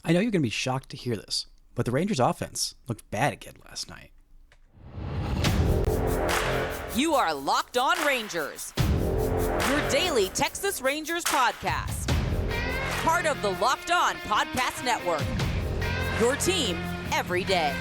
I know you're going to be shocked to hear this, but the Rangers offense looked bad again last night. You are Locked On Rangers, your daily Texas Rangers podcast. Part of the Locked On Podcast Network, your team every day.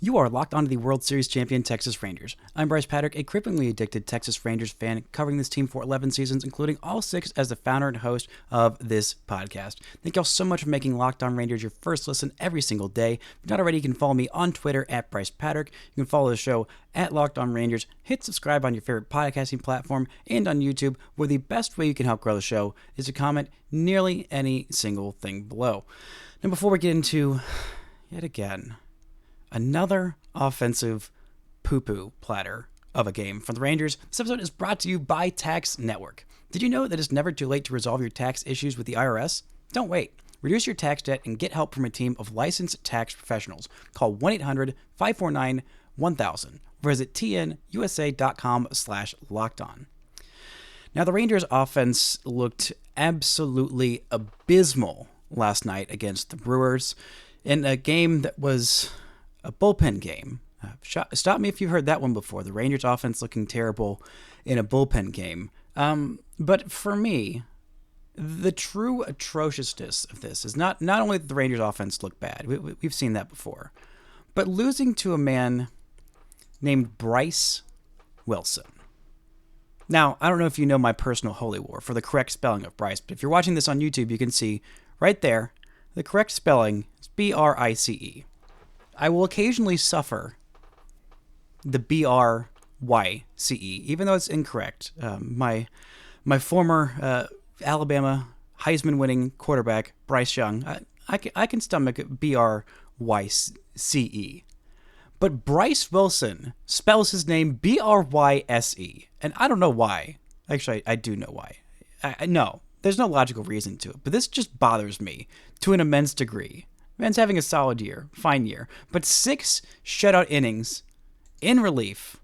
You are locked onto the World Series champion Texas Rangers. I'm Bryce Patrick, a cripplingly addicted Texas Rangers fan, covering this team for 11 seasons, including all 6 as the founder and host of this podcast. Thank y'all so much for making Locked On Rangers your first listen every single day. If you're not already, you can follow me on Twitter at Bryce Patrick. You can follow the show at Locked On Rangers. Hit subscribe on your favorite podcasting platform and on YouTube, where the best way you can help grow the show is to comment nearly any single thing below. Now, before we get into, yet again, another offensive poo-poo platter of a game from the Rangers, this episode is brought to you by Tax Network. Did you know that it's never too late to resolve your tax issues with the IRS? Don't wait. Reduce your tax debt and get help from a team of licensed tax professionals. Call 1-800-549-1000 or visit tnusa.com/lockedon. Now, the Rangers offense looked absolutely abysmal last night against the Brewers in a game that was a bullpen game. Stop me if you've heard that one before. The Rangers offense looking terrible in a bullpen game. But for me, the true atrociousness of this is not only that the Rangers offense looked bad. We've seen that before. But losing to a man named Bryce Wilson. Now, I don't know if you know my personal holy war for the correct spelling of Bryce, but if you're watching this on YouTube, you can see right there, the correct spelling is B-R-I-C-E. I will occasionally suffer the B-R-Y-C-E, even though it's incorrect. My former Alabama Heisman-winning quarterback, Bryce Young, I can stomach B-R-Y-C-E. But Bryce Wilson spells his name B-R-Y-S-E, and I don't know why. Actually, I do know why. No, there's no logical reason to it, but this just bothers me to an immense degree. Man's having a solid year, fine year, but 6 shutout innings in relief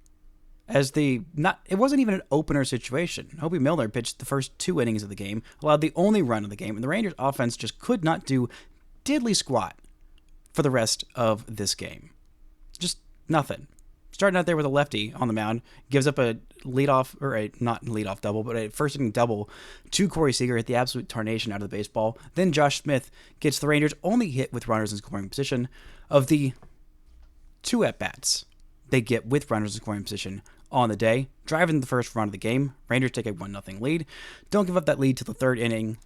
as it wasn't even an opener situation. Hobie Milner pitched the first 2 innings of the game, allowed the only run of the game, and the Rangers offense just could not do diddly squat for the rest of this game. Just nothing. Starting out there with a lefty on the mound, gives up a not leadoff double, but a first inning double to Corey Seager, hit the absolute tarnation out of the baseball. Then Josh Smith gets the Rangers' only hit with runners in scoring position of the 2 at-bats they get with runners in scoring position on the day, driving the first run of the game. Rangers take a 1-0 lead. Don't give up that lead till the 3rd inning,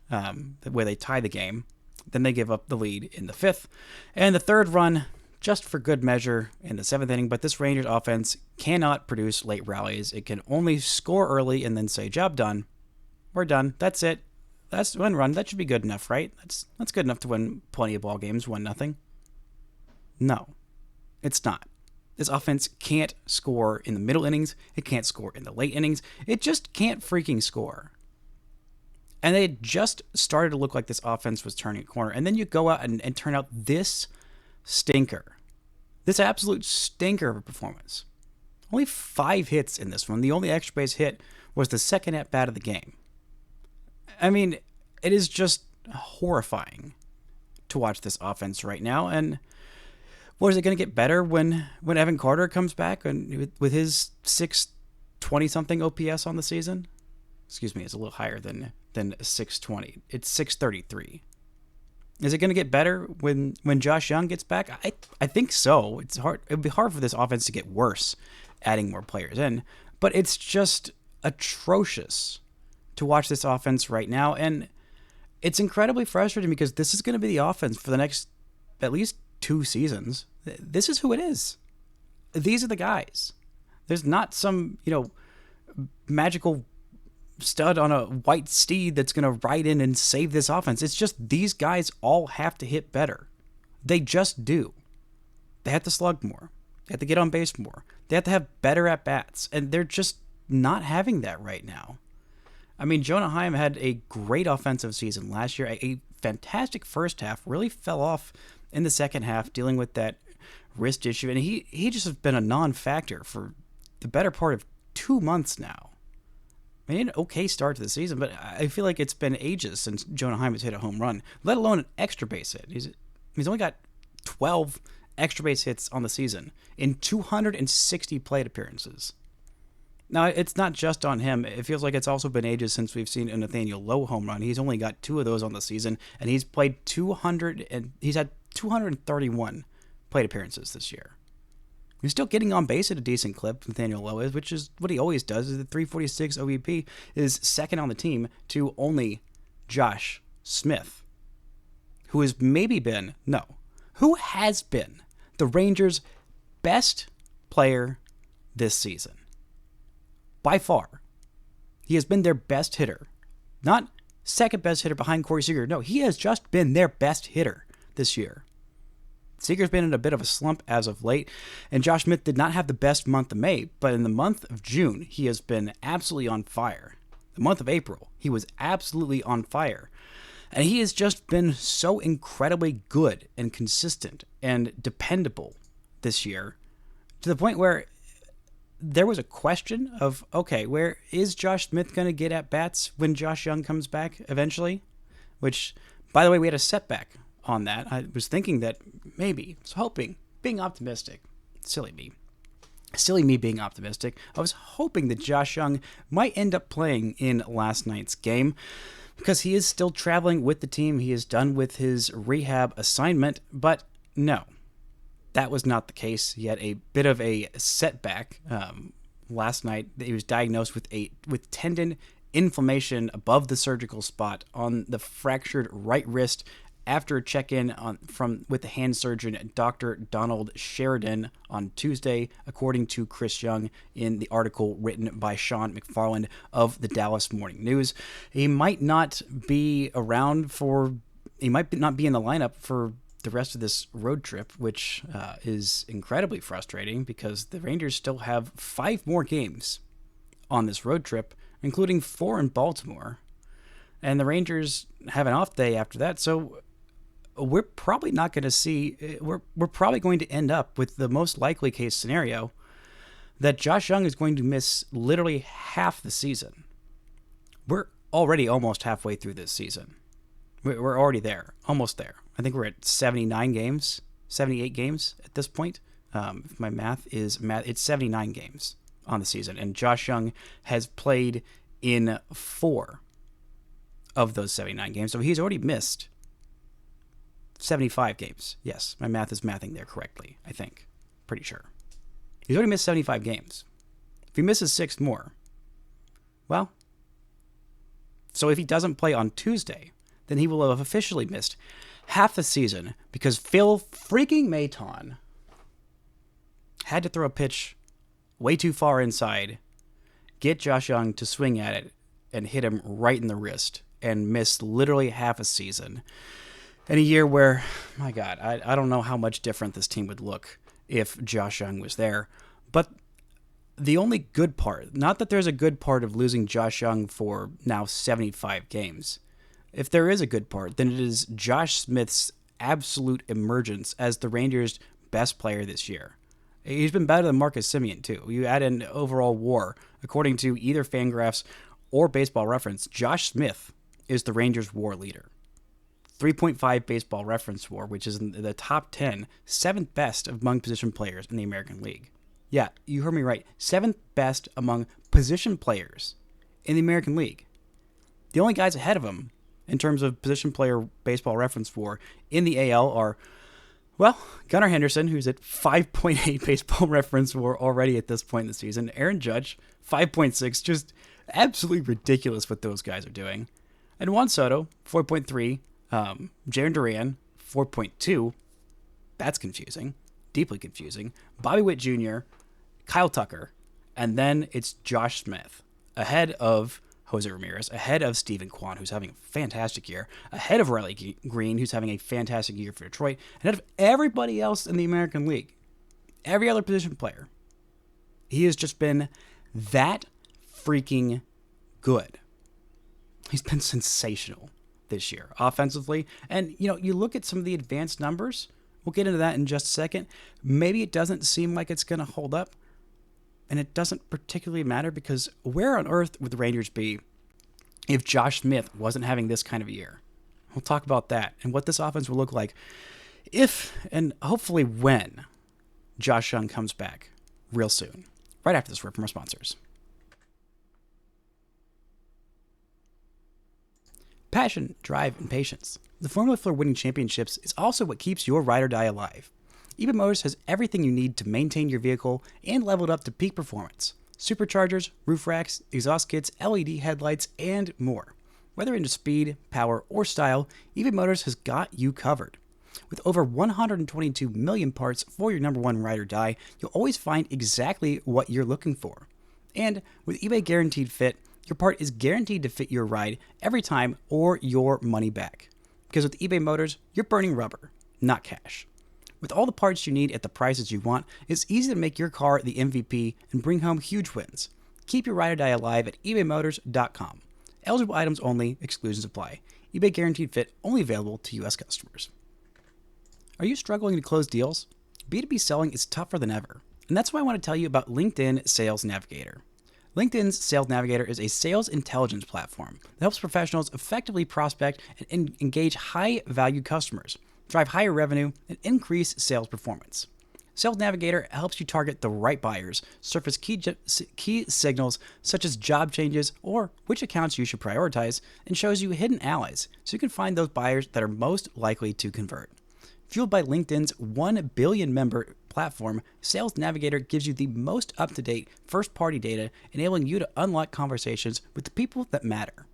where they tie the game. Then they give up the lead in the 5th. And the 3rd run, just for good measure, in the 7th inning, but this Rangers offense cannot produce late rallies. It can only score early and then say, job done. We're done. That's it. That's 1 run. That should be good enough, right? That's good enough to win plenty of ball games, 1-0. No, it's not. This offense can't score in the middle innings. It can't score in the late innings. It just can't freaking score. And they had just started to look like this offense was turning a corner. And then you go out and turn out this stinker. This absolute stinker of a performance. Only 5 hits in this one. The only extra base hit was the 2nd at-bat of the game. I mean, it is just horrifying to watch this offense right now. And what, is it going to get better when Evan Carter comes back and with his 620-something OPS on the season? Excuse me, it's a little higher than 620. It's 633. Is it going to get better when Josh Jung gets back? I think so. It's hard. It would be hard for this offense to get worse, adding more players in. But it's just atrocious to watch this offense right now. And it's incredibly frustrating because this is going to be the offense for the next at least 2 seasons. This is who it is. These are the guys. There's not some, magical stud on a white steed that's going to ride in and save this offense. It's just these guys all have to hit better. They just do. They have to slug more. They have to get on base more. They have to have better at-bats. And they're just not having that right now. I mean, Jonah Heim had a great offensive season last year. A fantastic first half. Really fell off in the second half, dealing with that wrist issue, and he just has been a non-factor for the better part of 2 months now. I mean, an okay start to the season, but I feel like it's been ages since Jonah Heim's hit a home run, let alone an extra base hit. He's only got 12 extra base hits on the season in 260 plate appearances. Now, it's not just on him. It feels like it's also been ages since we've seen a Nathaniel Lowe home run. He's only got 2 of those on the season, and he's played 200, and he's had 231 plate appearances this year. He's still getting on base at a decent clip, Nathaniel Lowe is, which is what he always does. The 346 OBP is second on the team to only Josh Smith, who has been the Rangers' best player this season. By far. He has been their best hitter. Not second best hitter behind Corey Seager. No, he has just been their best hitter this year. Seager's been in a bit of a slump as of late, and Josh Smith did not have the best month of May, but in the month of June, he has been absolutely on fire. The month of April, he was absolutely on fire. And he has just been so incredibly good and consistent and dependable this year, to the point where there was a question of, okay, where is Josh Smith going to get at bats when Josh Jung comes back eventually? Which, by the way, we had a setback on that. I was thinking that maybe, I was hoping, being optimistic, silly me being optimistic, I was hoping that Josh Jung might end up playing in last night's game because he is still traveling with the team. He is done with his rehab assignment, but no, that was not the case. He had a bit of a setback last night. He was diagnosed with tendon inflammation above the surgical spot on the fractured right wrist after a check-in with the hand surgeon, Dr. Donald Sheridan, on Tuesday, according to Chris Young in the article written by Sean McFarland of the Dallas Morning News. He might not be he might not be in the lineup for the rest of this road trip, which is incredibly frustrating because the Rangers still have 5 more games on this road trip, including 4 in Baltimore. And the Rangers have an off day after that, so we're probably not going to see, we're probably going to end up with the most likely case scenario that Josh Jung is going to miss literally half the season. We're already almost halfway through this season. We're already there, almost there. I think we're at 78 games at this point. If my math, it's 79 games on the season, and Josh Jung has played in 4 of those 79 games, so he's already missed 75 games. Yes, my math is mathing there correctly, I think. Pretty sure. He's already missed 75 games. If he misses 6 more, well, so if he doesn't play on Tuesday, then he will have officially missed half the season because Phil freaking Maton had to throw a pitch way too far inside, get Josh Jung to swing at it, and hit him right in the wrist, and missed literally half a season. In a year where, my God, I don't know how much different this team would look if Josh Jung was there. But the only good part, not that there's a good part of losing Josh Jung for now 75 games. If there is a good part, then it is Josh Smith's absolute emergence as the Rangers' best player this year. He's been better than Marcus Semien, too. You add in overall WAR. According to either Fangraphs or Baseball Reference, Josh Smith is the Rangers' WAR leader. 3.5 Baseball Reference WAR, which is in the top 10, 7th best among position players in the American League. Yeah, you heard me right. 7th best among position players in the American League. The only guys ahead of him in terms of position player Baseball Reference WAR in the AL are, well, Gunnar Henderson, who's at 5.8 Baseball Reference WAR already at this point in the season. Aaron Judge, 5.6, just absolutely ridiculous what those guys are doing. And Juan Soto, 4.3. Jarren Duran, 4.2. That's confusing. Deeply confusing. Bobby Witt Jr., Kyle Tucker, and then it's Josh Smith, ahead of Jose Ramirez, ahead of Steven Kwan, who's having a fantastic year, ahead of Riley Green, who's having a fantastic year for Detroit, ahead of everybody else in the American League. Every other position player. He has just been that freaking good. He's been sensational this year offensively. And, you look at some of the advanced numbers We'll get into that in just a second. Maybe it doesn't seem like it's going to hold up, and it doesn't particularly matter because where on earth would the Rangers be if Josh Smith wasn't having this kind of a year? We'll talk about that and what this offense will look like if and hopefully when Josh Jung comes back real soon, right after this word from our sponsors. Passion, drive, and patience. The formula for winning championships is also what keeps your ride or die alive. eBay Motors has everything you need to maintain your vehicle and level it up to peak performance. Superchargers, roof racks, exhaust kits, LED headlights, and more. Whether into speed, power, or style, eBay Motors has got you covered. With over 122 million parts for your number one ride or die, you'll always find exactly what you're looking for. And with eBay Guaranteed Fit, your part is guaranteed to fit your ride every time or your money back. Because with eBay Motors, you're burning rubber, not cash. With all the parts you need at the prices you want, it's easy to make your car the MVP and bring home huge wins. Keep your ride or die alive at ebaymotors.com. Eligible items only, exclusions apply. eBay Guaranteed Fit only available to U.S. customers. Are you struggling to close deals? B2B selling is tougher than ever, and that's why I want to tell you about LinkedIn Sales Navigator. LinkedIn's Sales Navigator is a sales intelligence platform that helps professionals effectively prospect and engage high-value customers, drive higher revenue, and increase sales performance. Sales Navigator helps you target the right buyers, surface key signals such as job changes or which accounts you should prioritize, and shows you hidden allies so you can find those buyers that are most likely to convert. Fueled by LinkedIn's 1 billion member platform, Sales Navigator gives you the most up-to-date first-party data, enabling you to unlock conversations with the people that matter.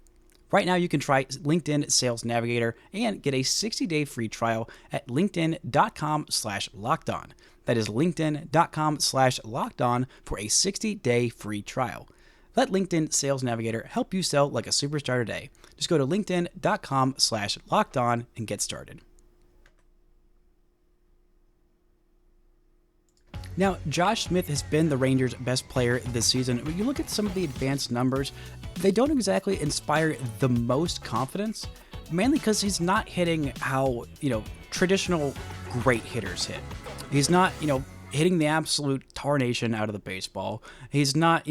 Right now, you can try LinkedIn Sales Navigator and get a 60-day free trial at linkedin.com/lockedon. That is linkedin.com/lockedon for a 60-day free trial. Let LinkedIn Sales Navigator help you sell like a superstar today. Just go to linkedin.com/lockedon and get started. Now, Josh Smith has been the Rangers' best player this season. When you look at some of the advanced numbers, they don't exactly inspire the most confidence, mainly because he's not hitting how, traditional great hitters hit. He's not, hitting the absolute tarnation out of the baseball. He's not,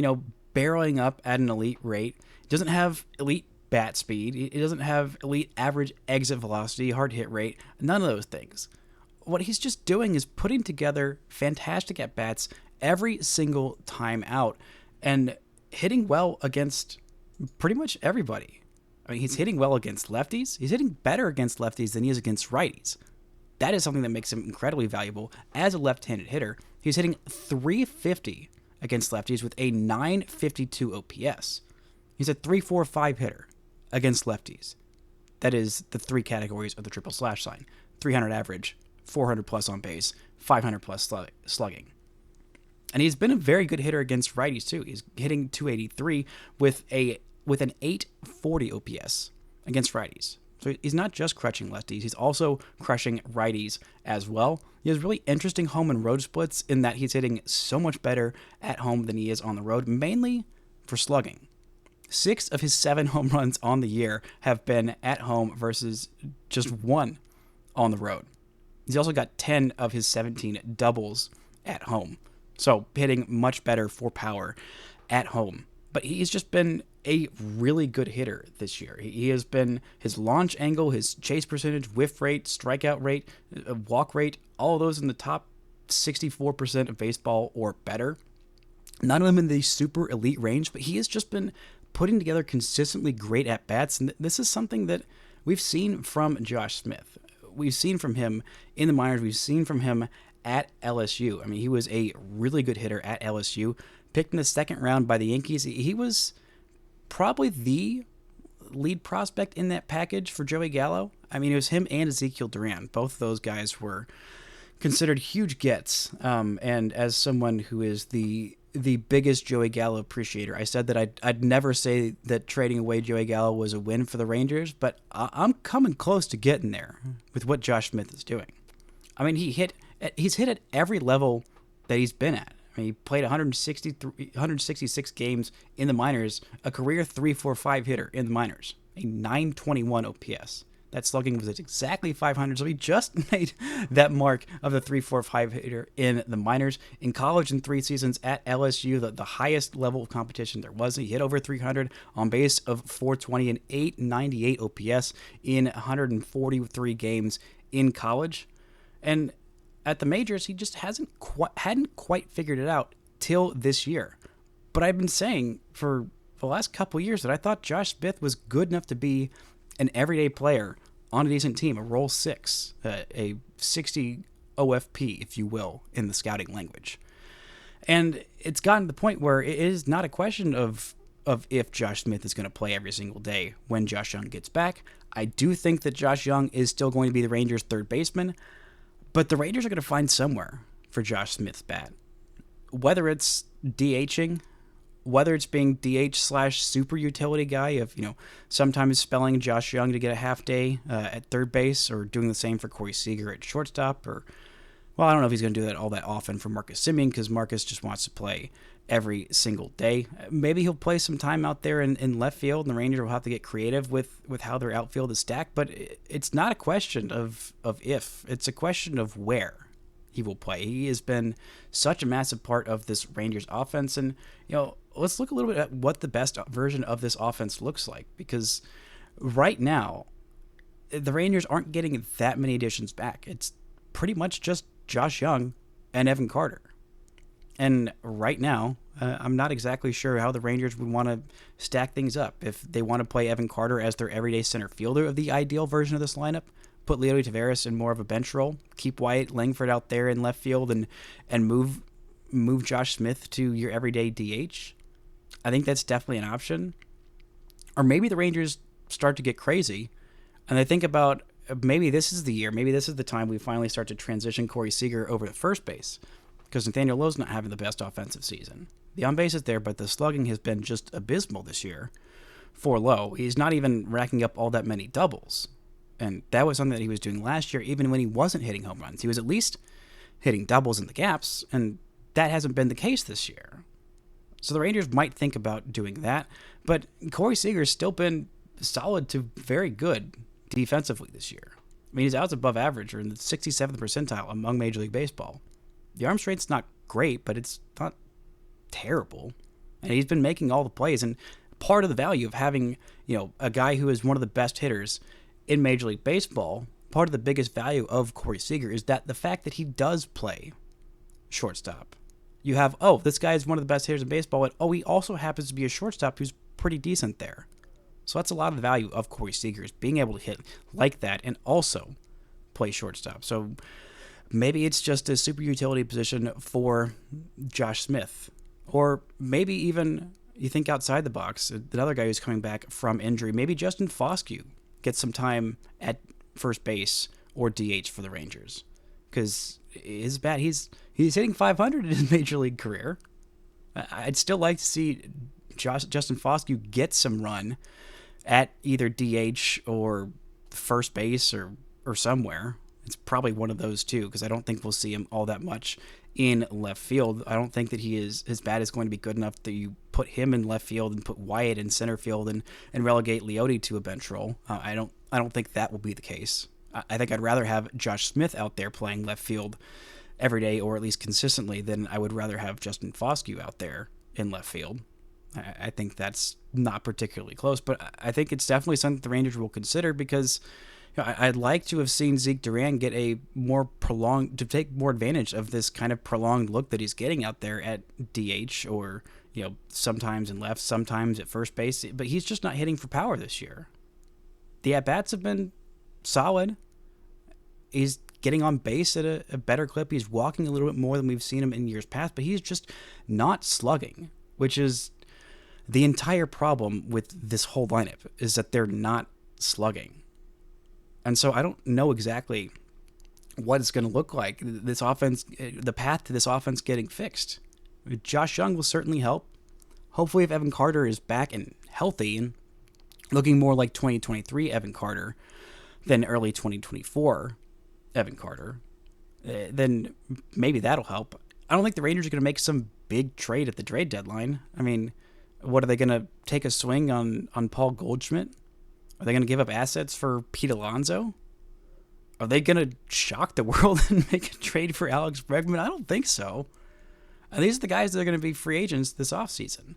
barreling up at an elite rate. He doesn't have elite bat speed. He doesn't have elite average exit velocity, hard hit rate, none of those things. What he's just doing is putting together fantastic at-bats every single time out and hitting well against pretty much everybody. I mean, he's hitting well against lefties. He's hitting better against lefties than he is against righties. That is something that makes him incredibly valuable as a left-handed hitter. He's hitting .350 against lefties with a .952 OPS. He's a .345 hitter against lefties. That is the three categories of the triple slash sign. 300 average, 400 plus on base, 500 plus slugging. And he's been a very good hitter against righties too. He's hitting .283 with an .840 OPS against righties. So he's not just crushing lefties, he's also crushing righties as well. He has really interesting home and road splits in that he's hitting so much better at home than he is on the road, mainly for slugging. 6 of his 7 home runs on the year have been at home versus just 1 on the road. He's also got 10 of his 17 doubles at home. So hitting much better for power at home. But he's just been a really good hitter this year. He has been, his launch angle, his chase percentage, whiff rate, strikeout rate, walk rate, all of those in the top 64% of baseball or better. None of them in the super elite range, but he has just been putting together consistently great at-bats. And this is something that we've seen from Josh Smith. We've seen from him in the minors. We've seen from him at LSU. I mean, he was a really good hitter at LSU. Picked in the second round by the Yankees. He was probably the lead prospect in that package for Joey Gallo. I mean, it was him and Ezekiel Duran. Both of those guys were considered huge gets. And as someone who is the biggest Joey Gallo appreciator, I said that I'd never say that trading away Joey Gallo was a win for the Rangers, but I'm coming close to getting there with what Josh Smith is doing. I mean, he's hit at every level that he's been at. I mean, he played 166 games in the minors, a career .345 hitter in the minors, a .921 OPS. That slugging was at exactly 500, so he just made that mark of the 3.45 hitter in the minors. In college, in 3 seasons at LSU, the highest level of competition there was. He hit over 300 on base of 420 and 898 OPS in 143 games in college. And at the majors, he just hadn't quite figured it out till this year. But I've been saying for the last couple years that I thought Josh Smith was good enough to be an everyday player on a decent team, a roll 6, a 60 OFP, if you will, in the scouting language. And it's gotten to the point where it is not a question of if Josh Smith is going to play every single day when Josh Jung gets back. I do think that Josh Jung is still going to be the Rangers' third baseman, but the Rangers are going to find somewhere for Josh Smith's bat. Whether it's DHing, whether it's being DH/super utility guy of, sometimes spelling Josh Jung to get a half day at third base, or doing the same for Corey Seager at shortstop, or, well, I don't know if he's going to do that all that often for Marcus Semien, because Marcus just wants to play every single day. Maybe he'll play some time out there in left field, and the Rangers will have to get creative with how their outfield is stacked, but it's not a question of if, it's a question of where he will play. He has been such a massive part of this Rangers offense, and, let's look a little bit at what the best version of this offense looks like, because right now, the Rangers aren't getting that many additions back. It's pretty much just Josh Jung and Evan Carter. And right now, I'm not exactly sure how the Rangers would want to stack things up. If they want to play Evan Carter as their everyday center fielder of the ideal version of this lineup, put Leody Taveras in more of a bench role, keep Wyatt Langford out there in left field, and move Josh Smith to your everyday DH. I think that's definitely an option. Or maybe the Rangers start to get crazy and they think about, maybe this is the year, maybe this is the time we finally start to transition Corey Seager over to first base, because Nathaniel Lowe's not having the best offensive season. The on base is there, but the slugging has been just abysmal this year for Lowe. He's not even racking up all that many doubles. And that was something that he was doing last year, even when he wasn't hitting home runs. He was at least hitting doubles in the gaps, and that hasn't been the case this year. So the Rangers might think about doing that, but Corey Seager's still been solid to very good defensively this year. I mean, his outs above average are in the 67th percentile among Major League Baseball. The arm straight's not great, but it's not terrible. And he's been making all the plays, and part of the value of having, a guy who is one of the best hitters in Major League Baseball, part of the biggest value of Corey Seager is that the fact that he does play shortstop. You have, this guy is one of the best hitters in baseball, and he also happens to be a shortstop who's pretty decent there. So that's a lot of the value of Corey Seager, is being able to hit like that and also play shortstop. So maybe it's just a super utility position for Josh Smith. Or maybe even you think outside the box, another guy who's coming back from injury, maybe Justin Foscue gets some time at first base or DH for the Rangers. Because his bat, he's hitting 500 in his major league career. I'd still like to see Justin Foscue get some run at either DH or first base or somewhere. It's probably one of those two, because I don't think we'll see him all that much in left field. I don't think that his bat is going to be good enough that you put him in left field and put Wyatt in center field and relegate Leody to a bench role. I don't think that will be the case. I think I'd rather have Josh Smith out there playing left field every day, or at least consistently, than I would rather have Justin Foscue out there in left field. I think that's not particularly close, but I think it's definitely something the Rangers will consider, because I'd like to have seen Zeke Duran get to take more advantage of this kind of prolonged look that he's getting out there at DH, or, sometimes in left, sometimes at first base, but he's just not hitting for power this year. The at-bats have been solid. He's getting on base at a better clip. He's walking a little bit more than we've seen him in years past, but he's just not slugging, which is the entire problem with this whole lineup, is that they're not slugging. And so I don't know exactly what it's going to look like, this offense, the path to this offense getting fixed. Josh Jung will certainly help. Hopefully, if Evan Carter is back and healthy and looking more like 2023 Evan Carter than early 2024 Evan Carter, then maybe that'll help. I don't think the Rangers are going to make some big trade at the trade deadline. I mean, what are they going to take a swing on Paul Goldschmidt? Are they going to give up assets for Pete Alonso? Are they going to shock the world and make a trade for Alex Bregman? I don't think so. And these are the guys that are going to be free agents this offseason.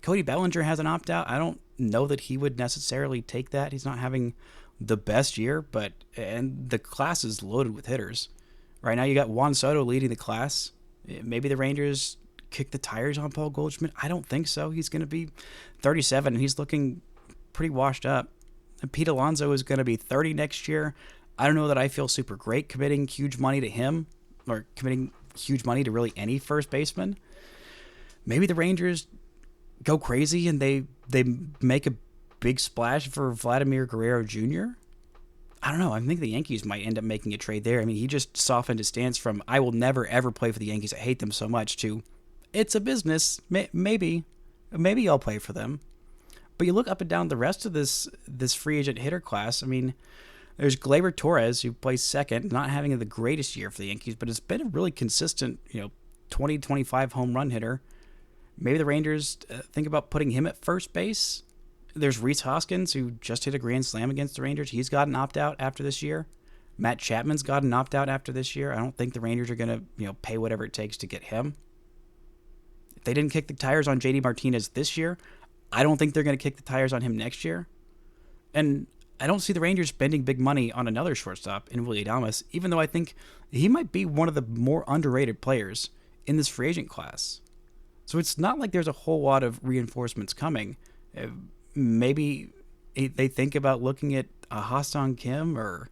Cody Bellinger has an opt-out. I don't know that he would necessarily take that. He's not having the best year, and the class is loaded with hitters. Right now you got Juan Soto leading the class. Maybe the Rangers kick the tires on Paul Goldschmidt. I don't think so. He's going to be 37, and he's looking pretty washed up. And Pete Alonso is going to be 30 next year. I don't know that I feel super great committing huge money to him or committing huge money to really any first baseman. Maybe the Rangers go crazy and they make a big splash for Vladimir Guerrero Jr. I don't know. I think the Yankees might end up making a trade there. I mean, he just softened his stance from I will never, ever play for the Yankees. I hate them so much to it's a business. Maybe I'll play for them. But you look up and down the rest of this free agent hitter class. I mean, there's Gleyber Torres, who plays second, not having the greatest year for the Yankees, but it's been a really consistent, 20, 25 home run hitter. Maybe the Rangers think about putting him at first base. There's Rhys Hoskins, who just hit a grand slam against the Rangers. He's got an opt-out after this year. Matt Chapman's got an opt-out after this year. I don't think the Rangers are going to, pay whatever it takes to get him. If they didn't kick the tires on JD Martinez this year, I don't think they're going to kick the tires on him next year. And I don't see the Rangers spending big money on another shortstop in Willy Adames, even though I think he might be one of the more underrated players in this free agent class. So it's not like there's a whole lot of reinforcements coming. Maybe they think about looking at a Ha-Seong Kim or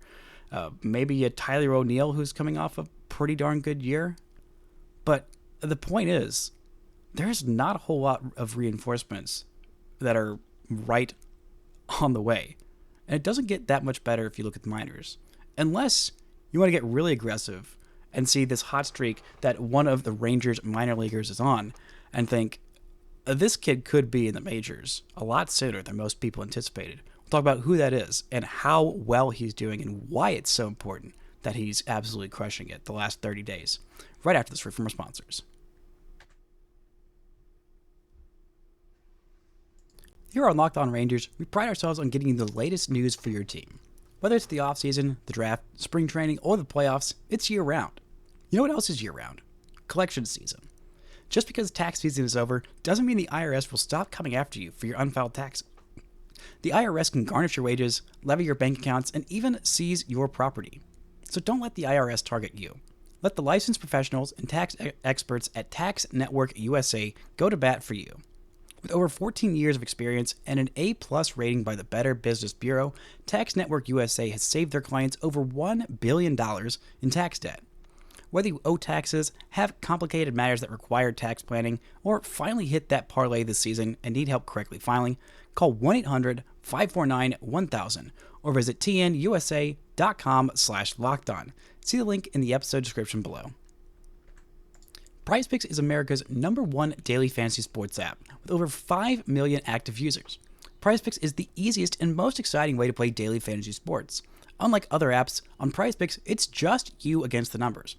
maybe a Tyler O'Neill who's coming off a pretty darn good year. But the point is, there's not a whole lot of reinforcements that are right on the way. And it doesn't get that much better if you look at the minors. Unless you want to get really aggressive and see this hot streak that one of the Rangers minor leaguers is on and think, this kid could be in the majors a lot sooner than most people anticipated. We'll talk about who that is and how well he's doing and why it's so important that he's absolutely crushing it the last 30 days. Right after this word from our sponsors. Here on Locked On Rangers, we pride ourselves on getting you the latest news for your team. Whether it's the offseason, the draft, spring training, or the playoffs, it's year-round. You know what else is year-round? Collection season. Just because tax season is over doesn't mean the IRS will stop coming after you for your unfiled taxes. The IRS can garnish your wages, levy your bank accounts, and even seize your property. So don't let the IRS target you. Let the licensed professionals and tax experts at Tax Network USA go to bat for you. With over 14 years of experience and an A-plus rating by the Better Business Bureau, Tax Network USA has saved their clients over $1 billion in tax debt. Whether you owe taxes, have complicated matters that require tax planning, or finally hit that parlay this season and need help correctly filing, call 1-800-549-1000 or visit tnusa.com/lockedon. See the link in the episode description below. PrizePicks is America's #1 daily fantasy sports app with over 5 million active users. PrizePicks is the easiest and most exciting way to play daily fantasy sports. Unlike other apps, on PrizePicks, it's just you against the numbers.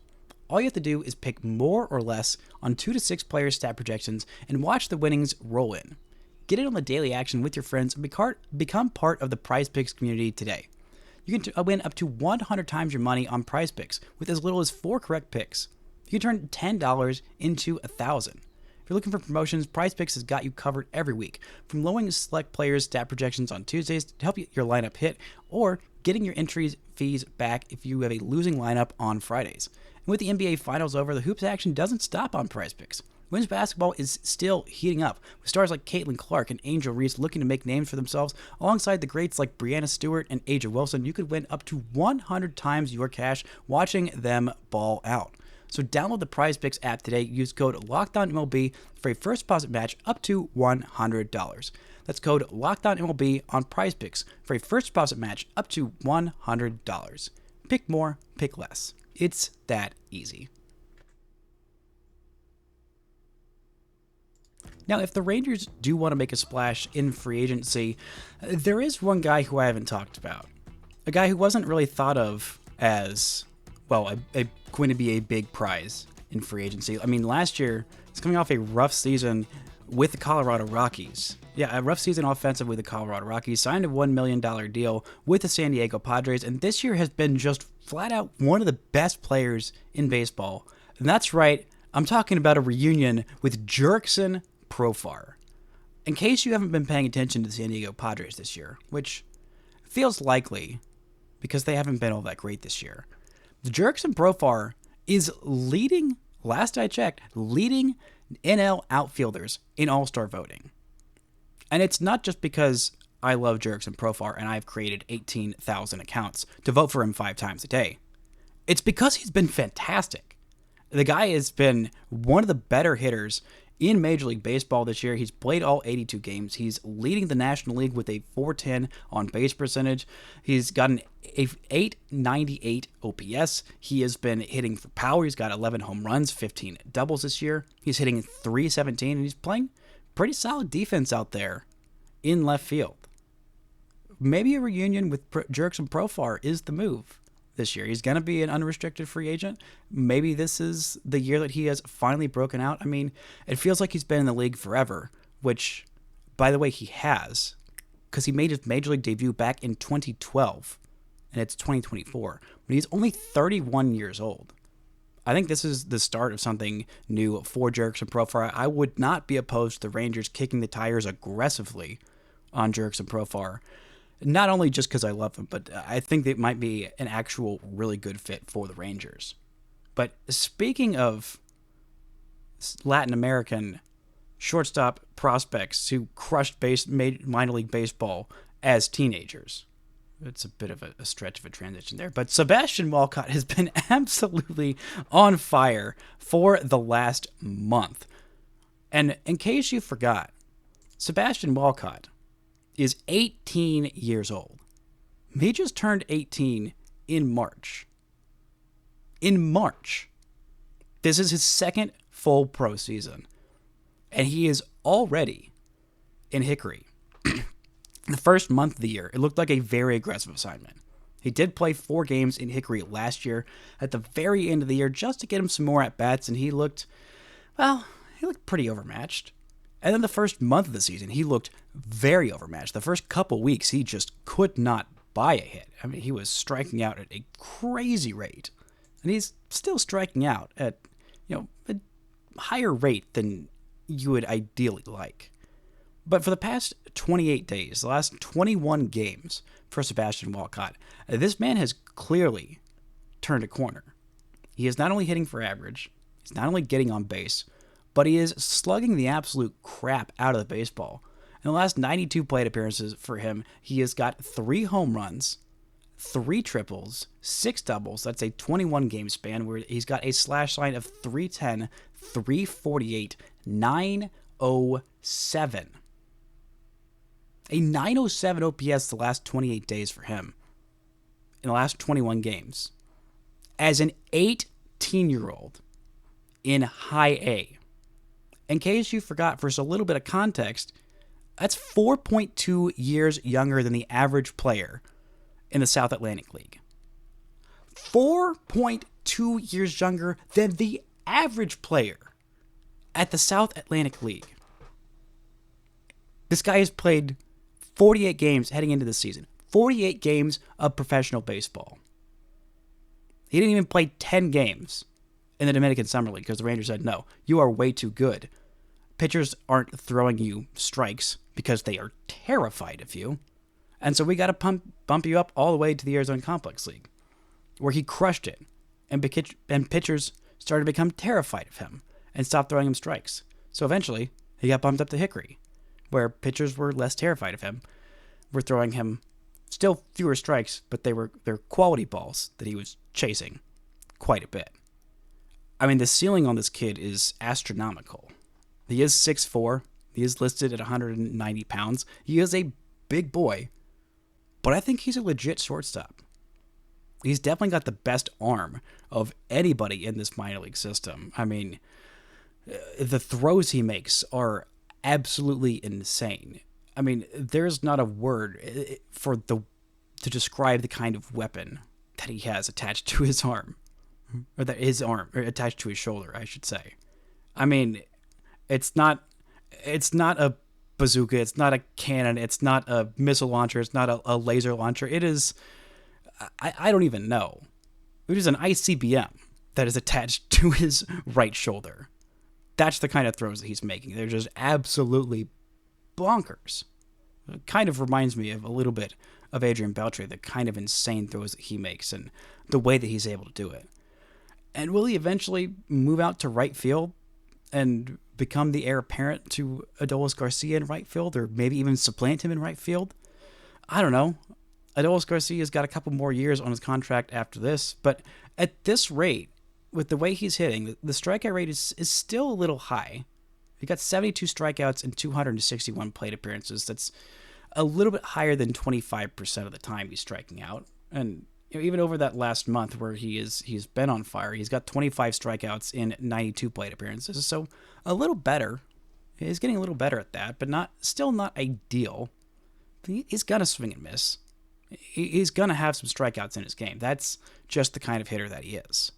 All you have to do is pick more or less on 2 to 6 player stat projections and watch the winnings roll in. Get in on the daily action with your friends and become part of the PrizePicks community today. You can win up to 100 times your money on PrizePicks with as little as 4 correct picks. You can turn $10 into $1,000. If you're looking for promotions, PrizePicks has got you covered every week, from lowering select players' stat projections on Tuesdays to help your lineup hit, or getting your entries fees back if you have a losing lineup on Fridays. And with the NBA Finals over, the hoops action doesn't stop on PrizePicks. Women's basketball is still heating up, with stars like Caitlin Clark and Angel Reese looking to make names for themselves, alongside the greats like Brianna Stewart and Aja Wilson. You could win up to 100 times your cash watching them ball out. So download the PrizePicks app today. Use code LOCKEDONMLB for a first deposit match up to $100. That's code LOCKEDONMLB on PrizePicks for a first deposit match up to $100. Pick more, pick less. It's that easy. Now, if the Rangers do want to make a splash in free agency, there is one guy who I haven't talked about. A guy who wasn't really thought of as, well, going to be a big prize in free agency. I mean, last year, he's coming off a rough season with the Colorado Rockies. Yeah, a rough season offensive with the Colorado Rockies. Signed a $1 million deal with the San Diego Padres, and this year has been just flat out one of the best players in baseball. And that's right, I'm talking about a reunion with Jurickson Profar. In case you haven't been paying attention to the San Diego Padres this year, which feels likely because they haven't been all that great this year, the Jurickson Profar is leading, last I checked, leading NL outfielders in All-Star voting. And it's not just because I love Jurickson Profar and I've created 18,000 accounts to vote for him 5 times a day. It's because he's been fantastic. The guy has been one of the better hitters in Major League Baseball this year. He's played all 82 games. He's leading the National League with a .410 on base percentage. He's got an 898 OPS. He has been hitting for power. He's got 11 home runs, 15 doubles this year. He's hitting .317, and he's playing pretty solid defense out there in left field. Maybe a reunion with Jurickson Profar is the move this year. He's going to be an unrestricted free agent. Maybe this is the year that he has finally broken out. I mean, it feels like he's been in the league forever, which, by the way, he has, because he made his Major League debut back in 2012, and it's 2024, but he's only 31 years old. I think this is the start of something new for Jurickson Profar. I would not be opposed to the Rangers kicking the tires aggressively on Jurickson Profar. Not only just because I love him, but I think that it might be an actual really good fit for the Rangers. But speaking of Latin American shortstop prospects who crushed minor league baseball as teenagers, it's a bit of a stretch of a transition there. But Sebastian Walcott has been absolutely on fire for the last month. And in case you forgot, Sebastian Walcott is 18 years old. He just turned 18 in March. In March. This is his second full pro season. And he is already in Hickory. The first month of the year, it looked like a very aggressive assignment. He did play 4 games in Hickory last year at the very end of the year just to get him some more at-bats, and he looked pretty overmatched. And then the first month of the season, he looked very overmatched. The first couple weeks, he just could not buy a hit. I mean, he was striking out at a crazy rate. And he's still striking out at, a higher rate than you would ideally like. But for the past 28 days, the last 21 games for Sebastian Walcott, this man has clearly turned a corner. He is not only hitting for average, he's not only getting on base, but he is slugging the absolute crap out of the baseball. In the last 92 plate appearances for him, he has got 3 home runs, 3 triples, 6 doubles. That's a 21-game span where he's got a slash line of 310, 348, 907. A 907 OPS the last 28 days for him in the last 21 games. As an 18-year-old in high A. In case you forgot, for just a little bit of context, that's 4.2 years younger than the average player in the South Atlantic League. 4.2 years younger than the average player at the South Atlantic League. This guy has played 48 games heading into this season. 48 games of professional baseball. He didn't even play 10 games in the Dominican Summer League because the Rangers said, no, you are way too good. Pitchers aren't throwing you strikes because they are terrified of you. And so we got to bump you up all the way to the Arizona Complex League, where he crushed it. And pitchers started to become terrified of him and stopped throwing him strikes. So eventually, he got bumped up to Hickory, where pitchers were less terrified of him, were throwing him still fewer strikes, but they're quality balls that he was chasing quite a bit. I mean, the ceiling on this kid is astronomical. He is 6'4". He is listed at 190 pounds. He is a big boy, but I think he's a legit shortstop. He's definitely got the best arm of anybody in this minor league system. I mean, the throws he makes are absolutely insane. I mean, there's not a word to describe the kind of weapon that he has attached to his arm. Or attached to his shoulder, I should say. I mean, it's not It's not a bazooka. It's not a cannon. It's not a missile launcher. It's not a laser launcher. It is, I don't even know. It is an ICBM that is attached to his right shoulder. That's the kind of throws that he's making. They're just absolutely bonkers. It kind of reminds me of a little bit of Adrian Beltre, the kind of insane throws that he makes and the way that he's able to do it. And will he eventually move out to right field and become the heir apparent to Adolis Garcia in right field, or maybe even supplant him in right field? I don't know. Adolis Garcia's got a couple more years on his contract after this, but at this rate, with the way he's hitting, the strikeout rate is still a little high. He got 72 strikeouts and 261 plate appearances. That's a little bit higher than 25% of the time he's striking out. And even over that last month where he's been on fire, he's got 25 strikeouts in 92 plate appearances. So a little better. He's getting a little better at that, but still not ideal. He's got to swing and miss. He's going to have some strikeouts in his game. That's just the kind of hitter that he is.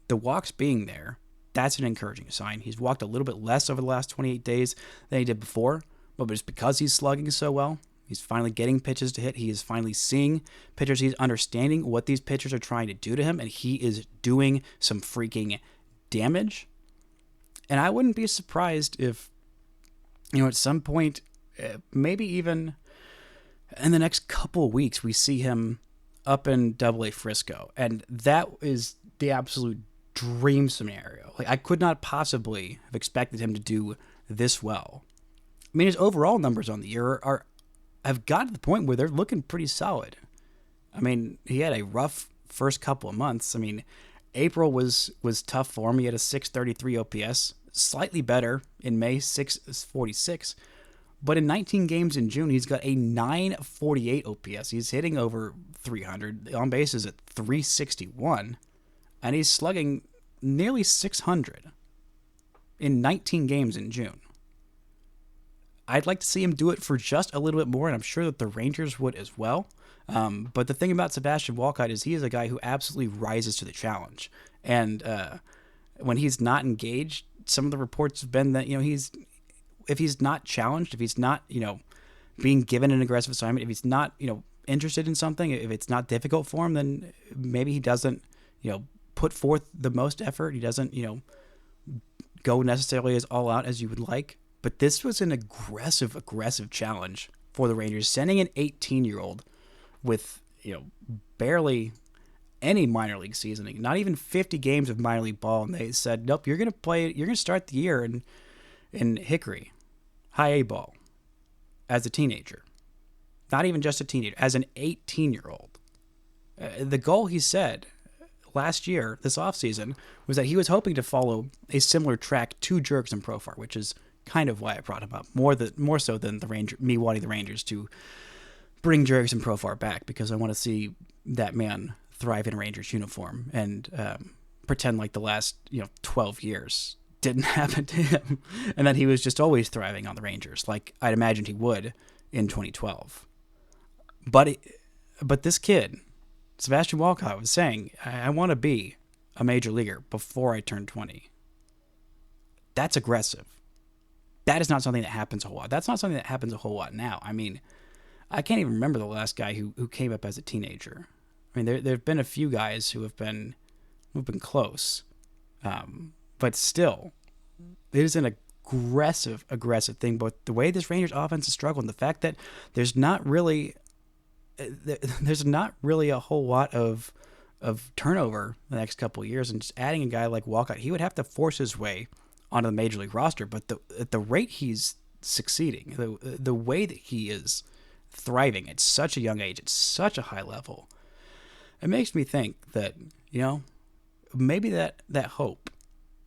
The walks being there, that's an encouraging sign. He's walked a little bit less over the last 28 days than he did before, but it's because he's slugging so well. He's finally getting pitches to hit. He is finally seeing pitchers. He's understanding what these pitchers are trying to do to him, and he is doing some freaking damage. And I wouldn't be surprised if, at some point, maybe even in the next couple of weeks, we see him up in Double-A Frisco. And that is the absolute dream scenario. I could not possibly have expected him to do this well. I mean, his overall numbers on the year have got to the point where they're looking pretty solid. I mean, he had a rough first couple of months. I mean, April was tough for him. He had a 633 OPS, slightly better in May, 646. But in 19 games in June, he's got a 948 OPS. He's hitting over 300. On base is at 361. And he's slugging nearly 600 in 19 games in June. I'd like to see him do it for just a little bit more, and I'm sure that the Rangers would as well. But the thing about Sebastian Walcott is he is a guy who absolutely rises to the challenge. And when he's not engaged, some of the reports have been that, if he's not challenged, if he's not, being given an aggressive assignment, if he's not, interested in something, if it's not difficult for him, then maybe he doesn't, put forth the most effort. He doesn't, go necessarily as all out as you would like. But this was an aggressive challenge for the Rangers, sending an 18-year-old with, barely any minor league seasoning, not even 50 games of minor league ball. And they said, nope, you're going to start the year in Hickory, high A ball, as a teenager. Not even just a teenager, as an 18-year-old. The goal, he said, last year, this offseason, was that he was hoping to follow a similar track to Jurickson Profar, which is kind of why I brought him up, more so than me wanting the Rangers to bring Jurickson Profar back, because I want to see that man thrive in a Rangers uniform and pretend like the last 12 years didn't happen to him, and that he was just always thriving on the Rangers, like I'd imagined he would in 2012. But this kid, Sebastian Walcott, was saying, I want to be a major leaguer before I turn 20. That's aggressive. That is not something that happens a whole lot. That's not something that happens a whole lot now. I mean, I can't even remember the last guy who came up as a teenager. I mean, there have been a few guys who have been close, but still, it is an aggressive thing. But the way this Rangers offense is struggling, the fact that there's not really a whole lot of turnover the next couple of years, and just adding a guy like Walcott, he would have to force his way onto the major league roster. But at the rate he's succeeding, the way that he is thriving at such a young age, at such a high level, it makes me think that maybe that hope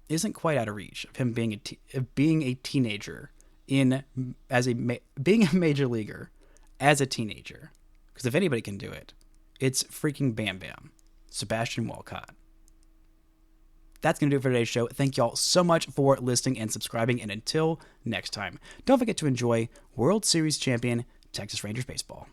isn't quite out of reach of him being a teenager being a major leaguer as a teenager. Because if anybody can do it, it's freaking Bam Bam, Sebastian Walcott. That's going to do it for today's show. Thank y'all so much for listening and subscribing. And until next time, don't forget to enjoy World Series champion Texas Rangers baseball.